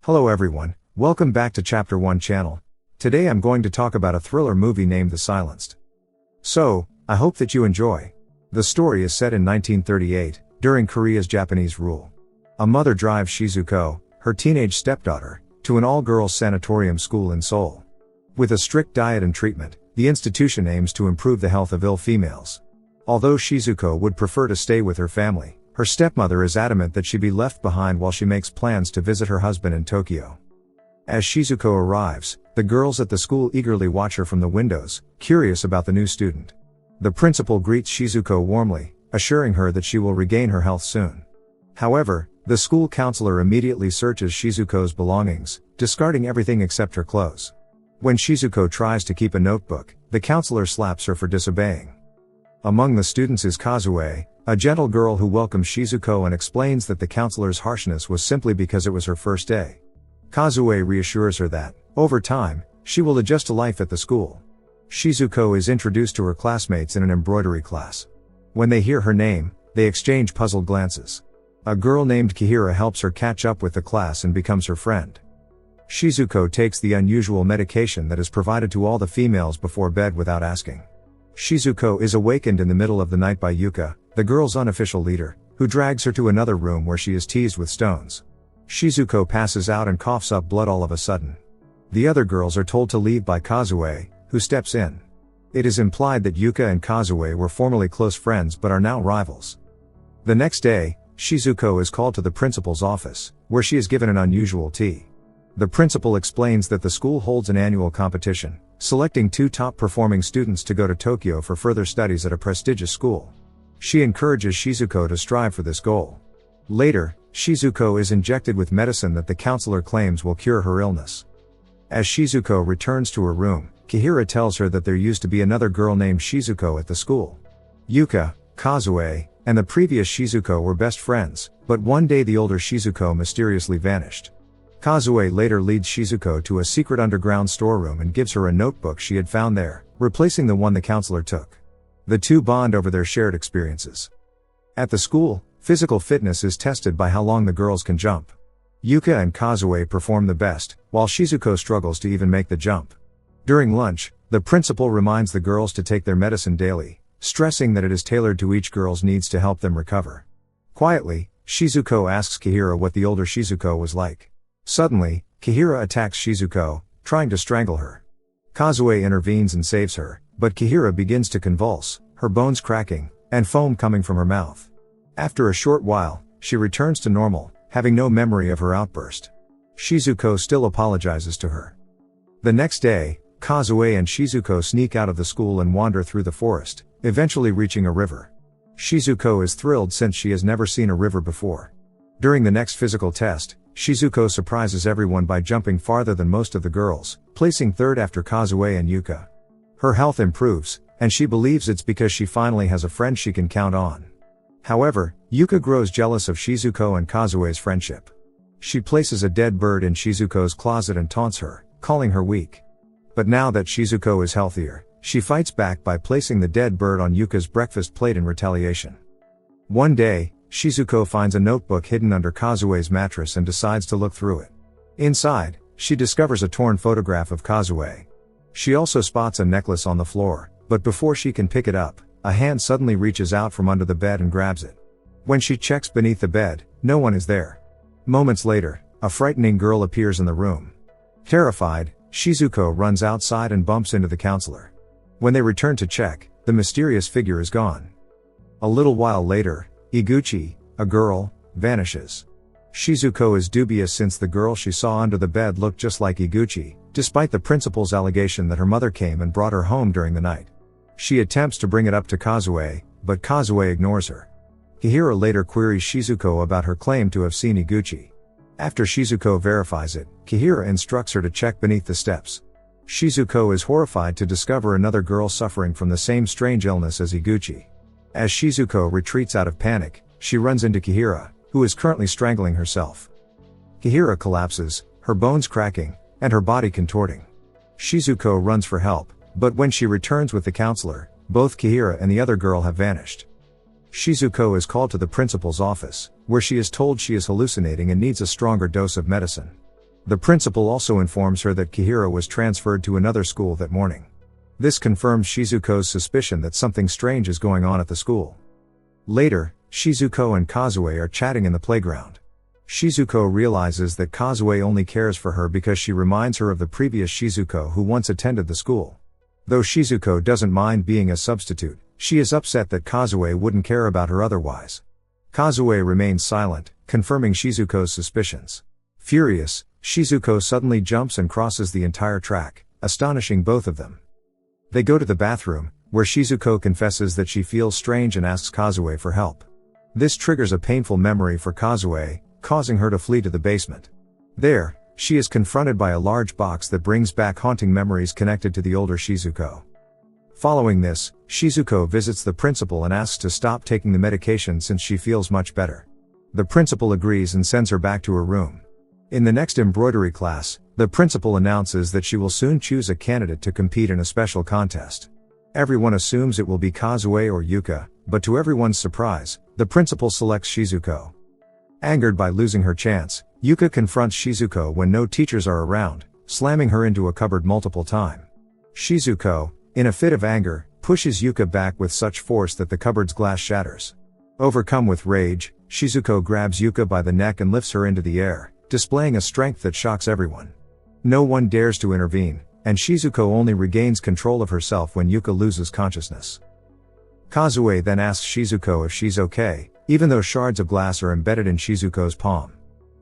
Hello everyone, welcome back to Chapter 1 channel. Today I'm going to talk about a thriller movie named The Silenced. So, I hope that you enjoy. The story is set in 1938, during Korea's Japanese rule. A mother drives Shizuko, her teenage stepdaughter, to an all-girls sanatorium school in Seoul. With a strict diet and treatment, the institution aims to improve the health of ill females. Although Shizuko would prefer to stay with her family, her stepmother is adamant that she be left behind while she makes plans to visit her husband in Tokyo. As Shizuko arrives, the girls at the school eagerly watch her from the windows, curious about the new student. The principal greets Shizuko warmly, assuring her that she will regain her health soon. However, the school counselor immediately searches Shizuko's belongings, discarding everything except her clothes. When Shizuko tries to keep a notebook, the counselor slaps her for disobeying. Among the students is Kazue, a gentle girl who welcomes Shizuko and explains that the counselor's harshness was simply because it was her first day. Kazue reassures her that, over time, she will adjust to life at the school. Shizuko is introduced to her classmates in an embroidery class. When they hear her name, they exchange puzzled glances. A girl named Kihira helps her catch up with the class and becomes her friend. Shizuko takes the unusual medication that is provided to all the females before bed without asking. Shizuko is awakened in the middle of the night by Yuka, the girl's unofficial leader, who drags her to another room where she is teased with stones. Shizuko passes out and coughs up blood all of a sudden. The other girls are told to leave by Kazue, who steps in. It is implied that Yuka and Kazue were formerly close friends but are now rivals. The next day, Shizuko is called to the principal's office, where she is given an unusual tea. The principal explains that the school holds an annual competition, selecting 2 top-performing students to go to Tokyo for further studies at a prestigious school. She encourages Shizuko to strive for this goal. Later, Shizuko is injected with medicine that the counselor claims will cure her illness. As Shizuko returns to her room, Kihira tells her that there used to be another girl named Shizuko at the school. Yuka, Kazue, and the previous Shizuko were best friends, but one day the older Shizuko mysteriously vanished. Kazue later leads Shizuko to a secret underground storeroom and gives her a notebook she had found there, replacing the one the counselor took. The two bond over their shared experiences. At the school, physical fitness is tested by how long the girls can jump. Yuka and Kazue perform the best, while Shizuko struggles to even make the jump. During lunch, the principal reminds the girls to take their medicine daily, stressing that it is tailored to each girl's needs to help them recover. Quietly, Shizuko asks Kihira what the older Shizuko was like. Suddenly, Kihira attacks Shizuko, trying to strangle her. Kazue intervenes and saves her, but Kihira begins to convulse, her bones cracking, and foam coming from her mouth. After a short while, she returns to normal, having no memory of her outburst. Shizuko still apologizes to her. The next day, Kazue and Shizuko sneak out of the school and wander through the forest, eventually reaching a river. Shizuko is thrilled since she has never seen a river before. During the next physical test, Shizuko surprises everyone by jumping farther than most of the girls, placing third after Kazue and Yuka. Her health improves, and she believes it's because she finally has a friend she can count on. However, Yuka grows jealous of Shizuko and Kazue's friendship. She places a dead bird in Shizuko's closet and taunts her, calling her weak. But now that Shizuko is healthier, she fights back by placing the dead bird on Yuka's breakfast plate in retaliation. One day, Shizuko finds a notebook hidden under Kazue's mattress and decides to look through it. Inside, she discovers a torn photograph of Kazue. She also spots a necklace on the floor, but before she can pick it up, a hand suddenly reaches out from under the bed and grabs it. When she checks beneath the bed, no one is there. Moments later, a frightening girl appears in the room. Terrified, Shizuko runs outside and bumps into the counselor. When they return to check, the mysterious figure is gone. A little while later, Iguchi, a girl, vanishes. Shizuko is dubious since the girl she saw under the bed looked just like Iguchi, despite the principal's allegation that her mother came and brought her home during the night. She attempts to bring it up to Kazue, but Kazue ignores her. Kihira later queries Shizuko about her claim to have seen Iguchi. After Shizuko verifies it, Kihira instructs her to check beneath the steps. Shizuko is horrified to discover another girl suffering from the same strange illness as Iguchi. As Shizuko retreats out of panic, she runs into Kihira, who is currently strangling herself. Kihira collapses, her bones cracking, and her body contorting. Shizuko runs for help, but when she returns with the counselor, both Kihira and the other girl have vanished. Shizuko is called to the principal's office, where she is told she is hallucinating and needs a stronger dose of medicine. The principal also informs her that Kihira was transferred to another school that morning. This confirms Shizuko's suspicion that something strange is going on at the school. Later, Shizuko and Kazue are chatting in the playground. Shizuko realizes that Kazue only cares for her because she reminds her of the previous Shizuko who once attended the school. Though Shizuko doesn't mind being a substitute, she is upset that Kazue wouldn't care about her otherwise. Kazue remains silent, confirming Shizuko's suspicions. Furious, Shizuko suddenly jumps and crosses the entire track, astonishing both of them. They go to the bathroom, where Shizuko confesses that she feels strange and asks Kazue for help. This triggers a painful memory for Kazue, causing her to flee to the basement. There, she is confronted by a large box that brings back haunting memories connected to the older Shizuko. Following this, Shizuko visits the principal and asks to stop taking the medication since she feels much better. The principal agrees and sends her back to her room. In the next embroidery class, the principal announces that she will soon choose a candidate to compete in a special contest. Everyone assumes it will be Kazue or Yuka, but to everyone's surprise, the principal selects Shizuko. Angered by losing her chance, Yuka confronts Shizuko when no teachers are around, slamming her into a cupboard multiple times. Shizuko, in a fit of anger, pushes Yuka back with such force that the cupboard's glass shatters. Overcome with rage, Shizuko grabs Yuka by the neck and lifts her into the air, displaying a strength that shocks everyone. No one dares to intervene, and Shizuko only regains control of herself when Yuka loses consciousness. Kazue then asks Shizuko if she's okay, even though shards of glass are embedded in Shizuko's palm.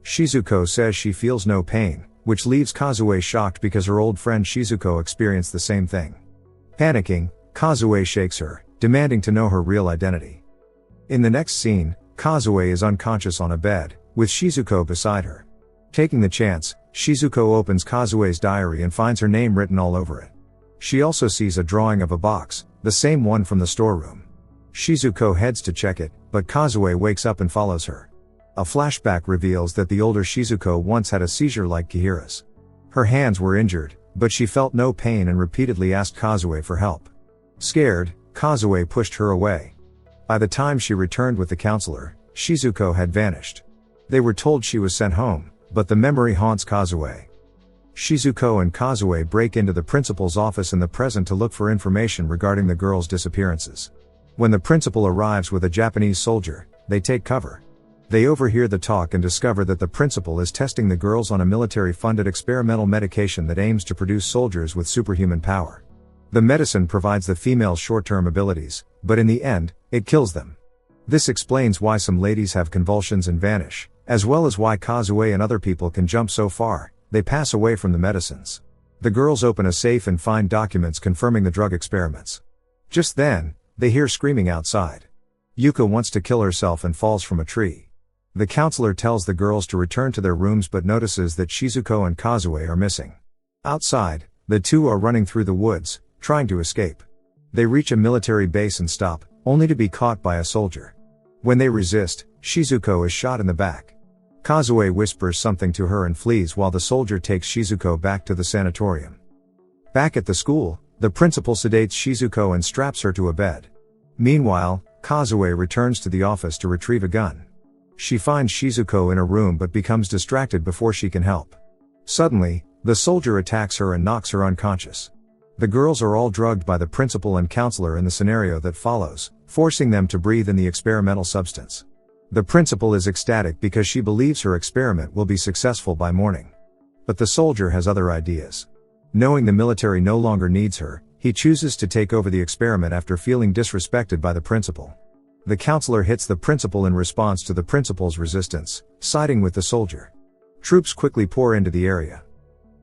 Shizuko says she feels no pain, which leaves Kazue shocked because her old friend Shizuko experienced the same thing. Panicking, Kazue shakes her, demanding to know her real identity. In the next scene, Kazue is unconscious on a bed, with Shizuko beside her. Taking the chance, Shizuko opens Kazue's diary and finds her name written all over it. She also sees a drawing of a box, the same one from the storeroom. Shizuko heads to check it, but Kazue wakes up and follows her. A flashback reveals that the older Shizuko once had a seizure like Kihira's. Her hands were injured, but she felt no pain and repeatedly asked Kazue for help. Scared, Kazue pushed her away. By the time she returned with the counselor, Shizuko had vanished. They were told she was sent home, but the memory haunts Kazue. Shizuko and Kazue break into the principal's office in the present to look for information regarding the girls' disappearances. When the principal arrives with a Japanese soldier, they take cover. They overhear the talk and discover that the principal is testing the girls on a military-funded experimental medication that aims to produce soldiers with superhuman power. The medicine provides the females short-term abilities, but in the end, it kills them. This explains why some ladies have convulsions and vanish, as well as why Kazue and other people can jump so far, they pass away from the medicines. The girls open a safe and find documents confirming the drug experiments. Just then, they hear screaming outside. Yuka wants to kill herself and falls from a tree. The counselor tells the girls to return to their rooms but notices that Shizuko and Kazue are missing. Outside, the two are running through the woods, trying to escape. They reach a military base and stop, only to be caught by a soldier. When they resist, Shizuko is shot in the back. Kazue whispers something to her and flees while the soldier takes Shizuko back to the sanatorium. Back at the school, the principal sedates Shizuko and straps her to a bed. Meanwhile, Kazue returns to the office to retrieve a gun. She finds Shizuko in a room but becomes distracted before she can help. Suddenly, the soldier attacks her and knocks her unconscious. The girls are all drugged by the principal and counselor in the scenario that follows, forcing them to breathe in the experimental substance. The principal is ecstatic because she believes her experiment will be successful by morning. But the soldier has other ideas. Knowing the military no longer needs her, he chooses to take over the experiment after feeling disrespected by the principal. The counselor hits the principal in response to the principal's resistance, siding with the soldier. Troops quickly pour into the area.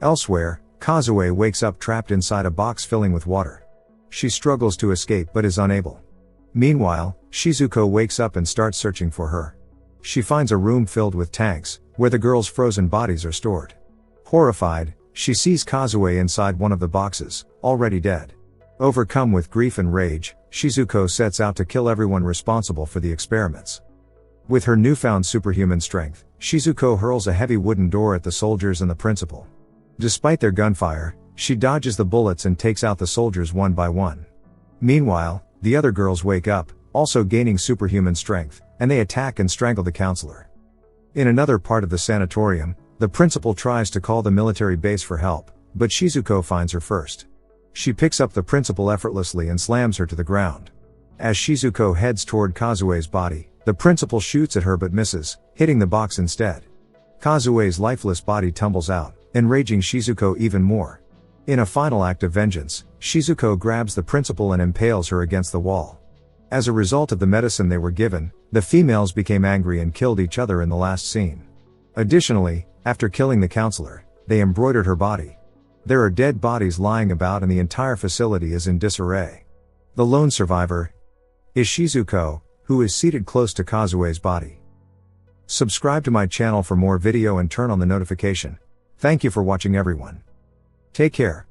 Elsewhere, Kazue wakes up trapped inside a box filling with water. She struggles to escape but is unable. Meanwhile, Shizuko wakes up and starts searching for her. She finds a room filled with tanks, where the girls' frozen bodies are stored. Horrified, she sees Kazue inside one of the boxes, already dead. Overcome with grief and rage, Shizuko sets out to kill everyone responsible for the experiments. With her newfound superhuman strength, Shizuko hurls a heavy wooden door at the soldiers and the principal. Despite their gunfire, she dodges the bullets and takes out the soldiers one by one. Meanwhile, the other girls wake up, also gaining superhuman strength, and they attack and strangle the counselor. In another part of the sanatorium, The principal tries to call the military base for help, but Shizuko finds her first. She picks up the principal effortlessly and slams her to the ground. As Shizuko heads toward Kazue's body, the principal shoots at her but misses, hitting the box instead. Kazue's lifeless body tumbles out, enraging Shizuko even more. In a final act of vengeance, Shizuko grabs the principal and impales her against the wall. As a result of the medicine they were given, the females became angry and killed each other in the last scene. Additionally, after killing the counselor, they embroidered her body. There are dead bodies lying about and the entire facility is in disarray. The lone survivor is Shizuko, who is seated close to Kazue's body. Subscribe to my channel for more video and turn on the notification. Thank you for watching everyone. Take care.